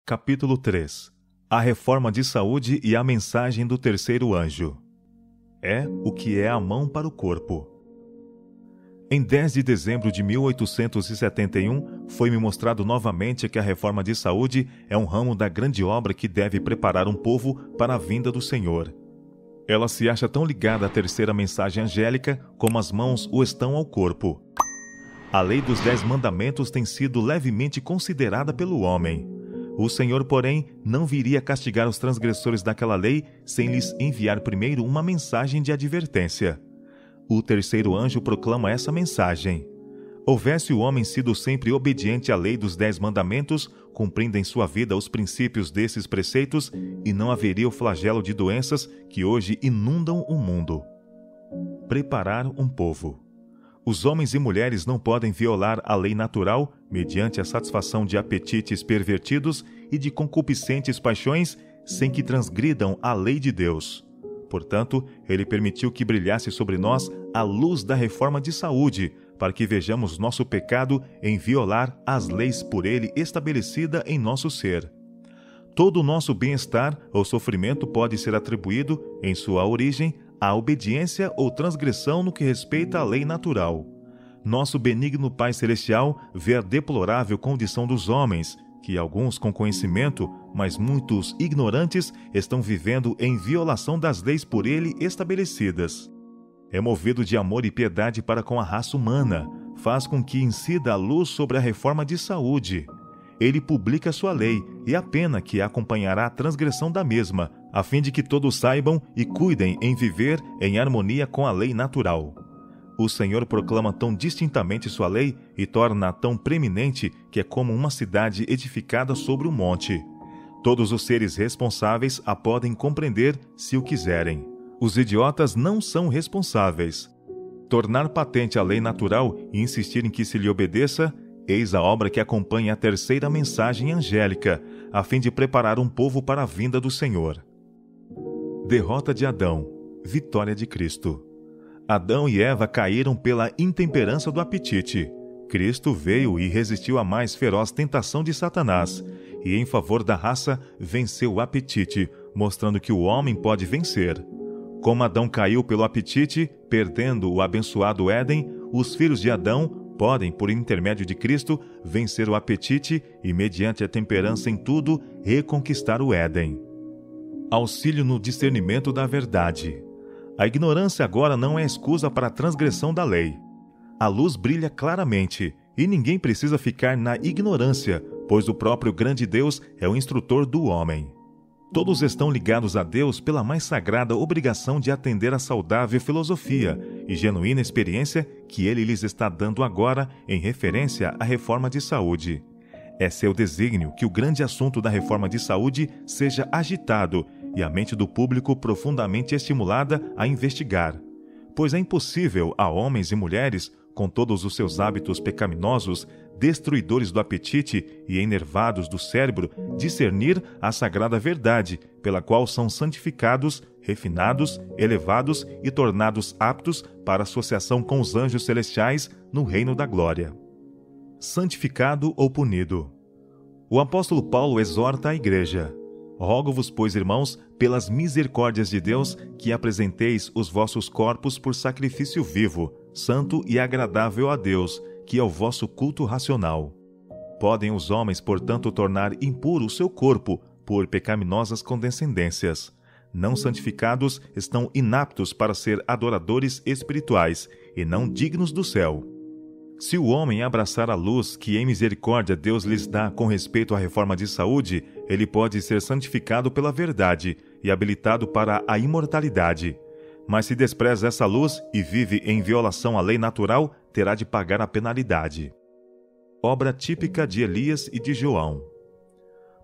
Capítulo 3. A reforma de saúde e a mensagem do terceiro anjo. É o que é a mão para o corpo. Em 10 de dezembro de 1871, foi-me mostrado novamente que a reforma de saúde é um ramo da grande obra que deve preparar um povo para a vinda do Senhor. Ela se acha tão ligada à terceira mensagem angélica como as mãos o estão ao corpo. A lei dos 10 mandamentos tem sido levemente considerada pelo homem. O Senhor, porém, não viria castigar os transgressores daquela lei sem lhes enviar primeiro uma mensagem de advertência. O terceiro anjo proclama essa mensagem. Houvesse o homem sido sempre obediente à lei dos 10 mandamentos, cumprindo em sua vida os princípios desses preceitos, e não haveria o flagelo de doenças que hoje inundam o mundo. Preparar um povo. Os homens e mulheres não podem violar a lei natural mediante a satisfação de apetites pervertidos e de concupiscentes paixões sem que transgridam a lei de Deus. Portanto, ele permitiu que brilhasse sobre nós a luz da reforma de saúde, para que vejamos nosso pecado em violar as leis por ele estabelecida em nosso ser. Todo o nosso bem-estar ou sofrimento pode ser atribuído, em sua origem, à obediência ou transgressão no que respeita à lei natural. Nosso benigno Pai Celestial vê a deplorável condição dos homens, que alguns com conhecimento, mas muitos ignorantes, estão vivendo em violação das leis por ele estabelecidas. É movido de amor e piedade para com a raça humana, faz com que incida a luz sobre a reforma de saúde. Ele publica sua lei e a pena que acompanhará a transgressão da mesma, a fim de que todos saibam e cuidem em viver em harmonia com a lei natural. O Senhor proclama tão distintamente sua lei e torna-a tão preeminente que é como uma cidade edificada sobre um monte. Todos os seres responsáveis a podem compreender se o quiserem. Os idiotas não são responsáveis. Tornar patente a lei natural e insistir em que se lhe obedeça, eis a obra que acompanha a terceira mensagem angélica, a fim de preparar um povo para a vinda do Senhor. Derrota de Adão, vitória de Cristo. Adão e Eva caíram pela intemperança do apetite. Cristo veio e resistiu à mais feroz tentação de Satanás, e em favor da raça venceu o apetite, mostrando que o homem pode vencer. Como Adão caiu pelo apetite, perdendo o abençoado Éden, os filhos de Adão podem, por intermédio de Cristo, vencer o apetite e, mediante a temperança em tudo, reconquistar o Éden. Auxílio no discernimento da verdade. A ignorância agora não é excusa para a transgressão da lei. A luz brilha claramente, e ninguém precisa ficar na ignorância, pois o próprio grande Deus é o instrutor do homem. Todos estão ligados a Deus pela mais sagrada obrigação de atender à saudável filosofia e genuína experiência que Ele lhes está dando agora em referência à reforma de saúde. É seu desígnio que o grande assunto da reforma de saúde seja agitado e a mente do público profundamente estimulada a investigar, pois é impossível a homens e mulheres, com todos os seus hábitos pecaminosos, destruidores do apetite e enervados do cérebro, discernir a sagrada verdade, pela qual são santificados, refinados, elevados e tornados aptos para associação com os anjos celestiais no reino da glória. Santificado ou punido. O apóstolo Paulo exorta a igreja: rogo-vos, pois, irmãos, pelas misericórdias de Deus, que apresenteis os vossos corpos por sacrifício vivo, santo e agradável a Deus, que é o vosso culto racional. Podem os homens, portanto, tornar impuro o seu corpo por pecaminosas condescendências. Não santificados estão inaptos para ser adoradores espirituais e não dignos do céu. Se o homem abraçar a luz que em misericórdia Deus lhes dá com respeito à reforma de saúde, ele pode ser santificado pela verdade e habilitado para a imortalidade. Mas se despreza essa luz e vive em violação à lei natural, terá de pagar a penalidade. Obra típica de Elias e de João.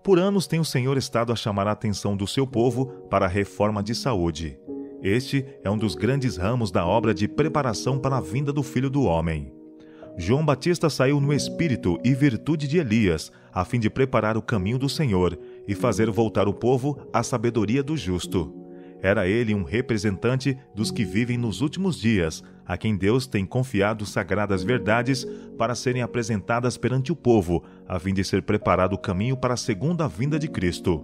Por anos tem o Senhor estado a chamar a atenção do seu povo para a reforma de saúde. Este é um dos grandes ramos da obra de preparação para a vinda do Filho do Homem. João Batista saiu no espírito e virtude de Elias, a fim de preparar o caminho do Senhor e fazer voltar o povo à sabedoria do justo. Era ele um representante dos que vivem nos últimos dias, a quem Deus tem confiado sagradas verdades para serem apresentadas perante o povo, a fim de ser preparado o caminho para a segunda vinda de Cristo.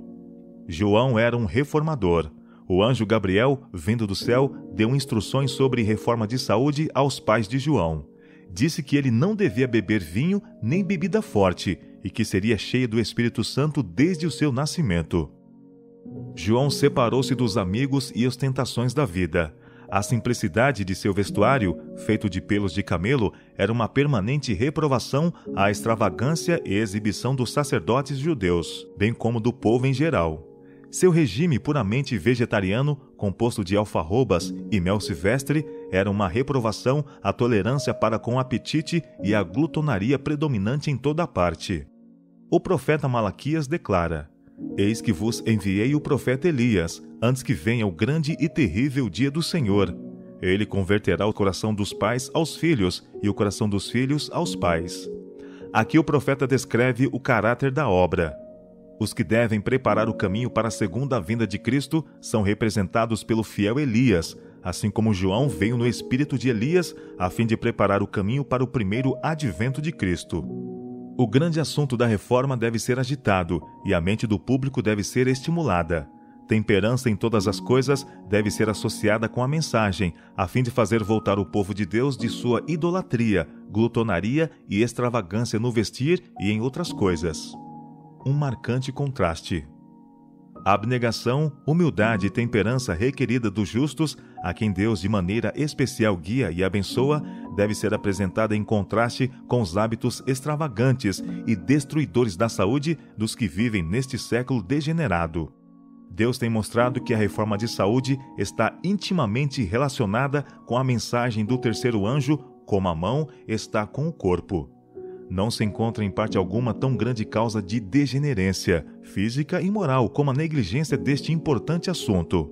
João era um reformador. O anjo Gabriel, vindo do céu, deu instruções sobre reforma de saúde aos pais de João. Disse que ele não devia beber vinho nem bebida forte e que seria cheio do Espírito Santo desde o seu nascimento. João separou-se dos amigos e ostentações da vida. A simplicidade de seu vestuário, feito de pelos de camelo, era uma permanente reprovação à extravagância e exibição dos sacerdotes judeus, bem como do povo em geral. Seu regime puramente vegetariano, composto de alfarrobas e mel silvestre, era uma reprovação à tolerância para com o apetite e à glutonaria predominante em toda a parte. O profeta Malaquias declara: Eis que vos enviei o profeta Elias, antes que venha o grande e terrível dia do Senhor. Ele converterá o coração dos pais aos filhos e o coração dos filhos aos pais. Aqui o profeta descreve o caráter da obra. Os que devem preparar o caminho para a segunda vinda de Cristo são representados pelo fiel Elias, assim como João veio no espírito de Elias, a fim de preparar o caminho para o primeiro advento de Cristo. O grande assunto da reforma deve ser agitado e a mente do público deve ser estimulada. Temperança em todas as coisas deve ser associada com a mensagem, a fim de fazer voltar o povo de Deus de sua idolatria, glutonaria e extravagância no vestir e em outras coisas. Um marcante contraste. A abnegação, humildade e temperança requerida dos justos, a quem Deus de maneira especial guia e abençoa, deve ser apresentada em contraste com os hábitos extravagantes e destruidores da saúde dos que vivem neste século degenerado. Deus tem mostrado que a reforma de saúde está intimamente relacionada com a mensagem do terceiro anjo, como a mão está com o corpo. Não se encontra em parte alguma tão grande causa de degenerência física e moral como a negligência deste importante assunto.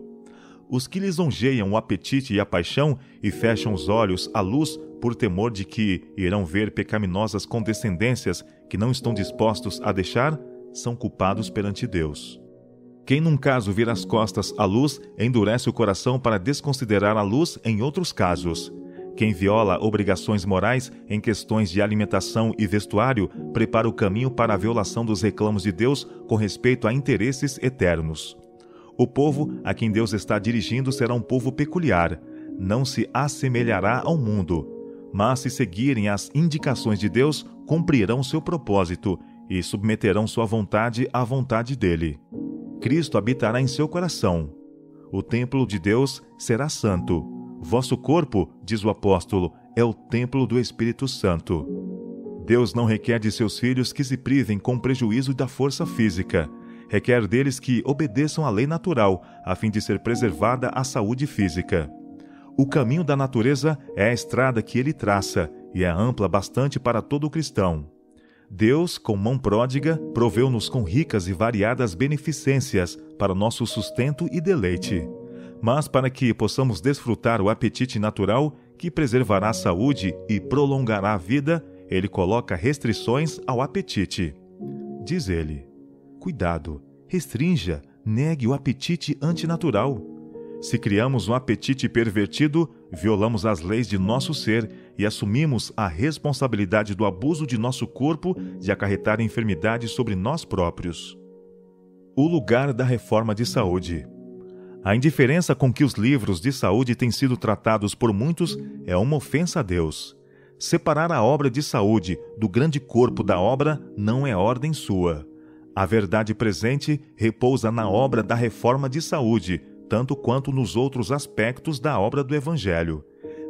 Os que lisonjeiam o apetite e a paixão e fecham os olhos à luz por temor de que irão ver pecaminosas condescendências que não estão dispostos a deixar, são culpados perante Deus. Quem num caso vira as costas à luz, endurece o coração para desconsiderar a luz em outros casos. Quem viola obrigações morais em questões de alimentação e vestuário, prepara o caminho para a violação dos reclamos de Deus com respeito a interesses eternos. O povo a quem Deus está dirigindo será um povo peculiar, não se assemelhará ao mundo, mas se seguirem as indicações de Deus, cumprirão seu propósito e submeterão sua vontade à vontade dele. Cristo habitará em seu coração. O templo de Deus será santo. Vosso corpo, diz o apóstolo, é o templo do Espírito Santo. Deus não requer de seus filhos que se privem com prejuízo da força física. Requer deles que obedeçam à lei natural, a fim de ser preservada a saúde física. O caminho da natureza é a estrada que ele traça, e é ampla bastante para todo cristão. Deus, com mão pródiga, proveu-nos com ricas e variadas beneficências para nosso sustento e deleite. Mas para que possamos desfrutar o apetite natural, que preservará a saúde e prolongará a vida, ele coloca restrições ao apetite. Diz ele: cuidado, restrinja, negue o apetite antinatural. Se criamos um apetite pervertido, violamos as leis de nosso ser e assumimos a responsabilidade do abuso de nosso corpo de acarretar enfermidades sobre nós próprios. O lugar da reforma de saúde. A indiferença com que os livros de saúde têm sido tratados por muitos é uma ofensa a Deus. Separar a obra de saúde do grande corpo da obra não é ordem sua. A verdade presente repousa na obra da reforma de saúde, tanto quanto nos outros aspectos da obra do Evangelho.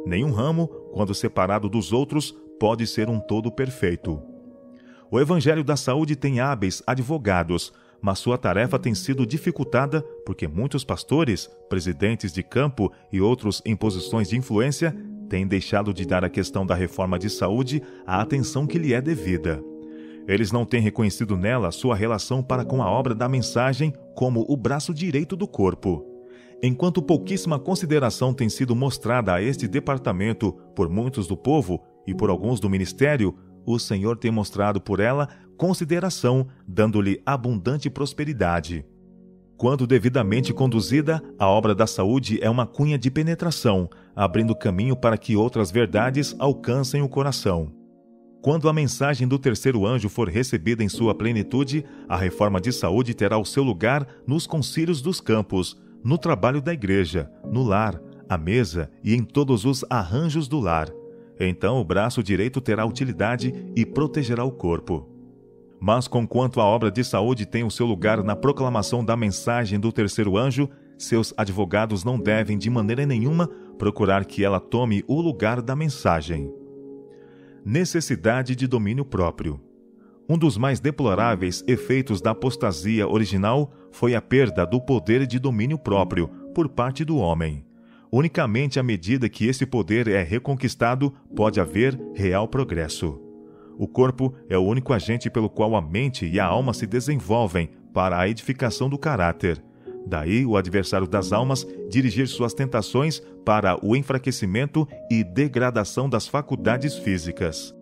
Nenhum ramo, quando separado dos outros, pode ser um todo perfeito. O Evangelho da Saúde tem hábeis advogados, mas sua tarefa tem sido dificultada porque muitos pastores, presidentes de campo e outros em posições de influência têm deixado de dar à questão da reforma de saúde a atenção que lhe é devida. Eles não têm reconhecido nela sua relação para com a obra da mensagem como o braço direito do corpo. Enquanto pouquíssima consideração tem sido mostrada a este departamento por muitos do povo e por alguns do ministério, o Senhor tem mostrado por ela consideração, dando-lhe abundante prosperidade. Quando devidamente conduzida, a obra da saúde é uma cunha de penetração, abrindo caminho para que outras verdades alcancem o coração. Quando a mensagem do terceiro anjo for recebida em sua plenitude, a reforma de saúde terá o seu lugar nos concílios dos campos, no trabalho da igreja, no lar, à mesa e em todos os arranjos do lar. Então o braço direito terá utilidade e protegerá o corpo. Mas conquanto a obra de saúde tem o seu lugar na proclamação da mensagem do terceiro anjo, seus advogados não devem de maneira nenhuma procurar que ela tome o lugar da mensagem. Necessidade de domínio próprio. Um dos mais deploráveis efeitos da apostasia original foi a perda do poder de domínio próprio por parte do homem. Unicamente à medida que esse poder é reconquistado, pode haver real progresso. O corpo é o único agente pelo qual a mente e a alma se desenvolvem para a edificação do caráter. Daí o adversário das almas dirigir suas tentações para o enfraquecimento e degradação das faculdades físicas.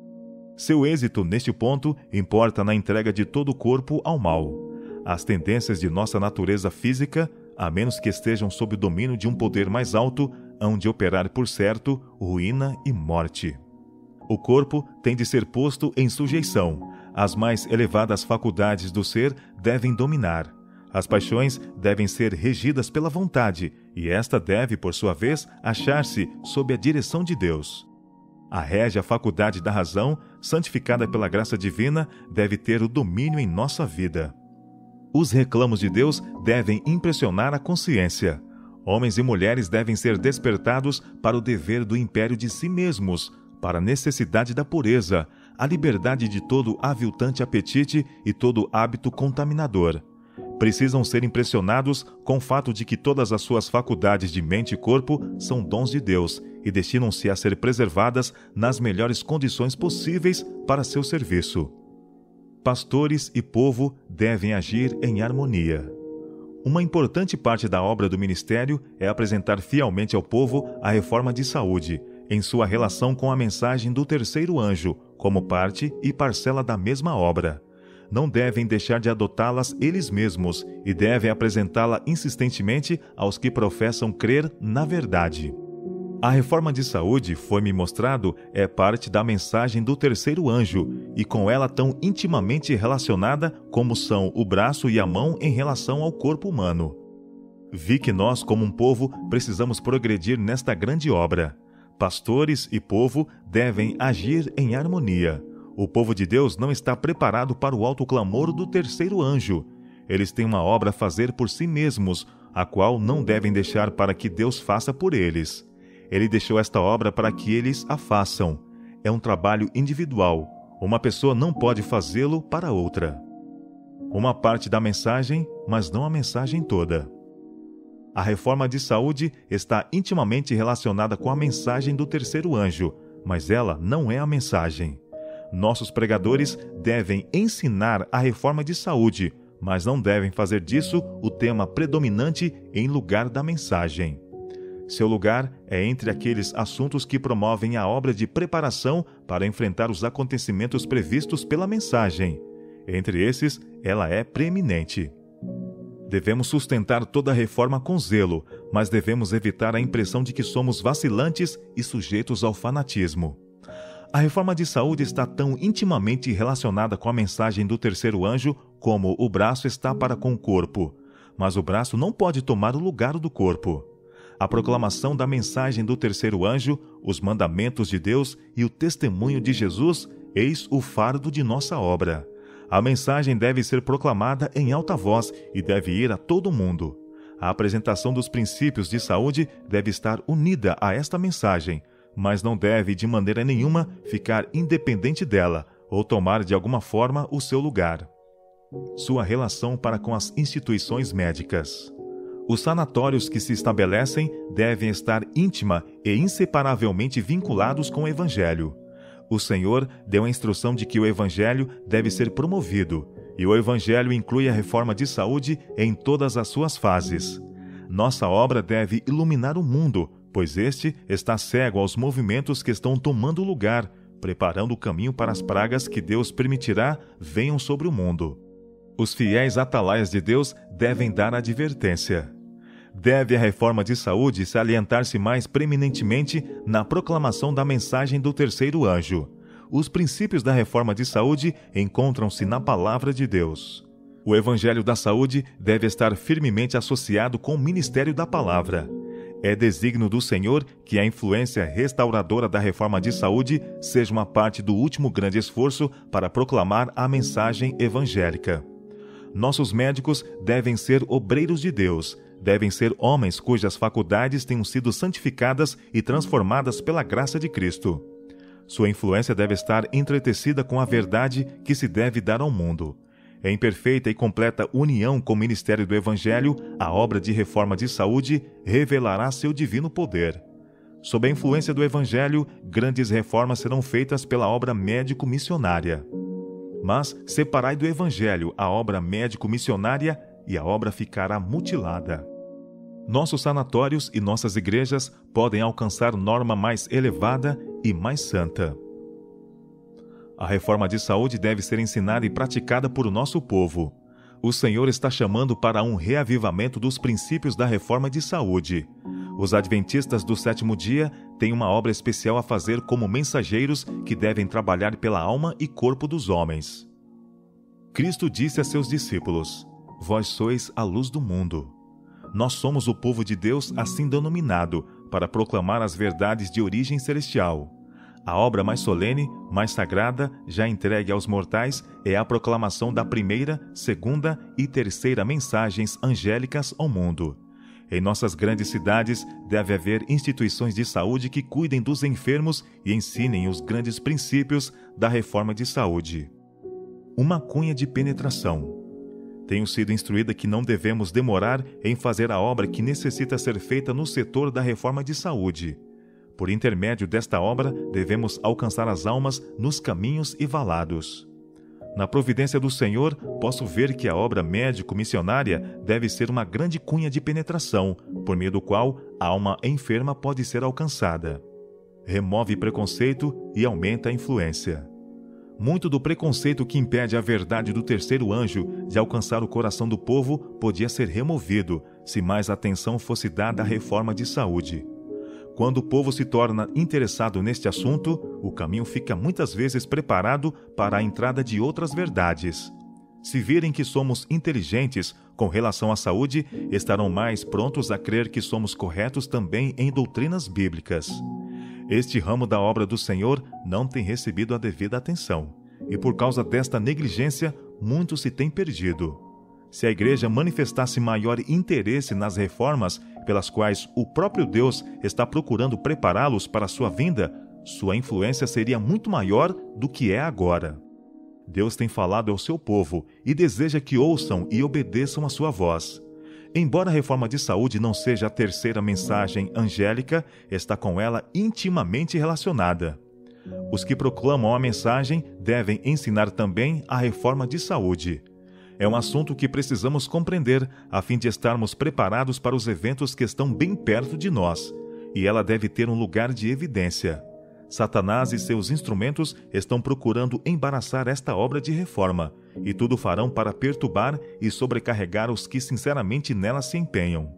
Seu êxito neste ponto importa na entrega de todo o corpo ao mal. As tendências de nossa natureza física, a menos que estejam sob o domínio de um poder mais alto, hão de operar por certo ruína e morte. O corpo tem de ser posto em sujeição. As mais elevadas faculdades do ser devem dominar. As paixões devem ser regidas pela vontade, e esta deve, por sua vez, achar-se sob a direção de Deus. A régia faculdade da razão, santificada pela graça divina, deve ter o domínio em nossa vida. Os reclamos de Deus devem impressionar a consciência. Homens e mulheres devem ser despertados para o dever do império de si mesmos, para a necessidade da pureza, a liberdade de todo aviltante apetite e todo hábito contaminador. Precisam ser impressionados com o fato de que todas as suas faculdades de mente e corpo são dons de Deus e destinam-se a ser preservadas nas melhores condições possíveis para seu serviço. Pastores e povo devem agir em harmonia. Uma importante parte da obra do ministério é apresentar fielmente ao povo a reforma de saúde, em sua relação com a mensagem do terceiro anjo, como parte e parcela da mesma obra. Não devem deixar de adotá-las eles mesmos e devem apresentá-la insistentemente aos que professam crer na verdade. A reforma de saúde, foi-me mostrado, é parte da mensagem do terceiro anjo e com ela tão intimamente relacionada como são o braço e a mão em relação ao corpo humano. Vi que nós, como um povo, precisamos progredir nesta grande obra. Pastores e povo devem agir em harmonia. O povo de Deus não está preparado para o alto clamor do terceiro anjo. Eles têm uma obra a fazer por si mesmos, a qual não devem deixar para que Deus faça por eles. Ele deixou esta obra para que eles a façam. É um trabalho individual. Uma pessoa não pode fazê-lo para outra. Uma parte da mensagem, mas não a mensagem toda. A reforma de saúde está intimamente relacionada com a mensagem do terceiro anjo, mas ela não é a mensagem. Nossos pregadores devem ensinar a reforma de saúde, mas não devem fazer disso o tema predominante em lugar da mensagem. Seu lugar é entre aqueles assuntos que promovem a obra de preparação para enfrentar os acontecimentos previstos pela mensagem. Entre esses, ela é preeminente. Devemos sustentar toda a reforma com zelo, mas devemos evitar a impressão de que somos vacilantes e sujeitos ao fanatismo. A reforma de saúde está tão intimamente relacionada com a mensagem do terceiro anjo como o braço está para com o corpo, mas o braço não pode tomar o lugar do corpo. A proclamação da mensagem do terceiro anjo, os mandamentos de Deus e o testemunho de Jesus, eis o fardo de nossa obra. A mensagem deve ser proclamada em alta voz e deve ir a todo mundo. A apresentação dos princípios de saúde deve estar unida a esta mensagem, mas não deve de maneira nenhuma ficar independente dela ou tomar de alguma forma o seu lugar. Sua relação para com as instituições médicas. Os sanatórios que se estabelecem devem estar íntima e inseparavelmente vinculados com o Evangelho. O Senhor deu a instrução de que o Evangelho deve ser promovido, e o Evangelho inclui a reforma de saúde em todas as suas fases. Nossa obra deve iluminar o mundo, pois este está cego aos movimentos que estão tomando lugar, preparando o caminho para as pragas que Deus permitirá venham sobre o mundo. Os fiéis atalaias de Deus devem dar advertência. Deve a reforma de saúde salientar-se mais preeminentemente na proclamação da mensagem do terceiro anjo. Os princípios da reforma de saúde encontram-se na palavra de Deus. O Evangelho da Saúde deve estar firmemente associado com o ministério da palavra. É desígnio do Senhor que a influência restauradora da reforma de saúde seja uma parte do último grande esforço para proclamar a mensagem evangélica. Nossos médicos devem ser obreiros de Deus, devem ser homens cujas faculdades tenham sido santificadas e transformadas pela graça de Cristo. Sua influência deve estar entretecida com a verdade que se deve dar ao mundo. Em perfeita e completa união com o ministério do Evangelho, a obra de reforma de saúde revelará seu divino poder. Sob a influência do Evangelho, grandes reformas serão feitas pela obra médico-missionária. Mas separai do Evangelho a obra médico-missionária e a obra ficará mutilada. Nossos sanatórios e nossas igrejas podem alcançar norma mais elevada e mais santa. A reforma de saúde deve ser ensinada e praticada por nosso povo. O Senhor está chamando para um reavivamento dos princípios da reforma de saúde. Os adventistas do sétimo dia têm uma obra especial a fazer como mensageiros que devem trabalhar pela alma e corpo dos homens. Cristo disse a seus discípulos: Vós sois a luz do mundo. Nós somos o povo de Deus assim denominado, para proclamar as verdades de origem celestial. A obra mais solene, mais sagrada, já entregue aos mortais, é a proclamação da primeira, segunda e terceira mensagens angélicas ao mundo. Em nossas grandes cidades, deve haver instituições de saúde que cuidem dos enfermos e ensinem os grandes princípios da reforma de saúde. Uma cunha de penetração. Tenho sido instruída que não devemos demorar em fazer a obra que necessita ser feita no setor da reforma de saúde. Por intermédio desta obra, devemos alcançar as almas nos caminhos e valados. Na providência do Senhor, posso ver que a obra médico-missionária deve ser uma grande cunha de penetração, por meio do qual a alma enferma pode ser alcançada. Remove preconceito e aumenta a influência. Muito do preconceito que impede a verdade do terceiro anjo de alcançar o coração do povo podia ser removido, se mais atenção fosse dada à reforma de saúde. Quando o povo se torna interessado neste assunto, o caminho fica muitas vezes preparado para a entrada de outras verdades. Se virem que somos inteligentes com relação à saúde, estarão mais prontos a crer que somos corretos também em doutrinas bíblicas. Este ramo da obra do Senhor não tem recebido a devida atenção, e por causa desta negligência, muito se tem perdido. Se a Igreja manifestasse maior interesse nas reformas pelas quais o próprio Deus está procurando prepará-los para a sua vinda, sua influência seria muito maior do que é agora. Deus tem falado ao seu povo e deseja que ouçam e obedeçam a sua voz. Embora a reforma de saúde não seja a terceira mensagem angélica, está com ela intimamente relacionada. Os que proclamam a mensagem devem ensinar também a reforma de saúde. É um assunto que precisamos compreender a fim de estarmos preparados para os eventos que estão bem perto de nós, e ela deve ter um lugar de evidência. Satanás e seus instrumentos estão procurando embaraçar esta obra de reforma, e tudo farão para perturbar e sobrecarregar os que sinceramente nela se empenham.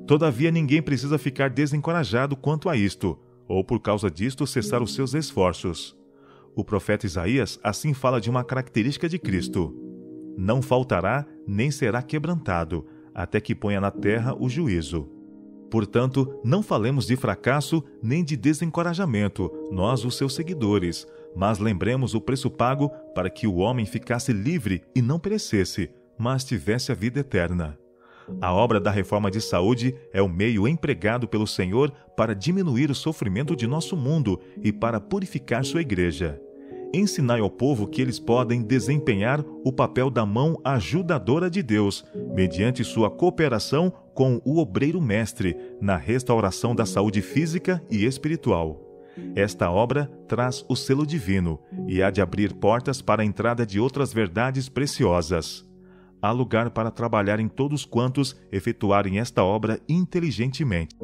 Todavia, ninguém precisa ficar desencorajado quanto a isto, ou por causa disto cessar os seus esforços. O profeta Isaías assim fala de uma característica de Cristo: não faltará nem será quebrantado, até que ponha na terra o juízo. Portanto, não falemos de fracasso nem de desencorajamento, nós os seus seguidores, mas lembremos o preço pago para que o homem ficasse livre e não perecesse, mas tivesse a vida eterna. A obra da reforma de saúde é o meio empregado pelo Senhor para diminuir o sofrimento de nosso mundo e para purificar sua igreja. Ensinai ao povo que eles podem desempenhar o papel da mão ajudadora de Deus, mediante sua cooperação com o obreiro mestre, na restauração da saúde física e espiritual. Esta obra traz o selo divino e há de abrir portas para a entrada de outras verdades preciosas. Há lugar para trabalhar em todos quantos efetuarem esta obra inteligentemente.